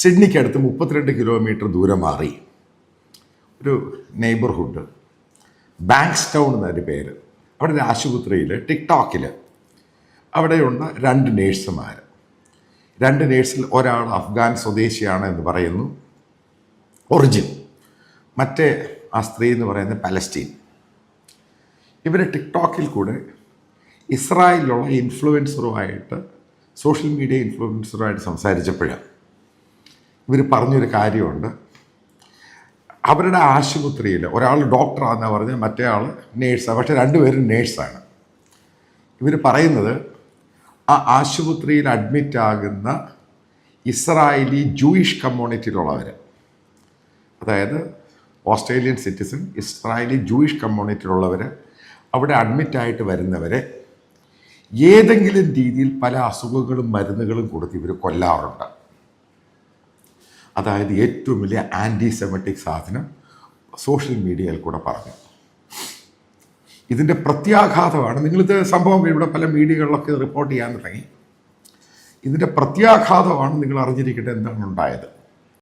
സിഡ്നിക്കടുത്ത് 32 kilometre ദൂരം മാറി ഒരു നെയ്ബർഹുഡ്, ബാങ്ക്സ്റ്റൗൺ എന്നൊരു പേര്. അവിടെ ഒരു ആശുപത്രിയിൽ ടിക്ടോക്കിൽ അവിടെയുണ്ട് 2 നേഴ്സുമാർ. 2 നേഴ്സിൽ ഒരാൾ അഫ്ഗാൻ സ്വദേശിയാണ് എന്ന് പറയുന്നു, ഒറിജിൻ. മറ്റേ ആ സ്ത്രീ എന്ന് പറയുന്നത് പലസ്റ്റീൻ. ഇവർ ടിക്ടോക്കിൽ കൂടെ ഇസ്രായേലിലുള്ള ഇൻഫ്ലുവൻസറുമായിട്ട്, സോഷ്യൽ മീഡിയ ഇൻഫ്ലുവൻസറുമായിട്ട് സംസാരിച്ചപ്പോഴാണ് ഇവർ പറഞ്ഞൊരു കാര്യമുണ്ട്. അവരുടെ ആശുപത്രിയിൽ ഒരാൾ ഡോക്ടറാണെന്നാണ് പറഞ്ഞാൽ മറ്റേ ആൾ നേഴ്സാണ്, പക്ഷേ 2 പേരും നേഴ്സാണ്. ഇവർ പറയുന്നത് ആ ആശുപത്രിയിൽ അഡ്മിറ്റ് ആകുന്ന ഇസ്രായേലി ജൂയിഷ് കമ്മ്യൂണിറ്റിയിലുള്ളവർ, അതായത് ഓസ്ട്രേലിയൻ സിറ്റിസൺ ഇസ്രായേലി ജൂയിഷ് കമ്മ്യൂണിറ്റിയിലുള്ളവർ അവിടെ അഡ്മിറ്റായിട്ട് വരുന്നവരെ ഏതെങ്കിലും രീതിയിൽ പല അസുഖങ്ങളും മരുന്നുകളും കൊടുത്ത് ഇവർ കൊല്ലാറുണ്ട്. അതായത് ഏറ്റവും വലിയ ആൻറ്റിസെമറ്റിക് സാധനം സോഷ്യൽ മീഡിയയിൽ കൂടെ പറഞ്ഞു. ഇതിൻ്റെ പ്രത്യാഘാതമാണ്, നിങ്ങളിത് സംഭവം ഇവിടെ പല മീഡിയകളിലൊക്കെ റിപ്പോർട്ട് ചെയ്യാൻ തുടങ്ങി. ഇതിൻ്റെ പ്രത്യാഘാതമാണ് നിങ്ങൾ അറിഞ്ഞിരിക്കട്ടെ എന്താണ് ഉണ്ടായത്.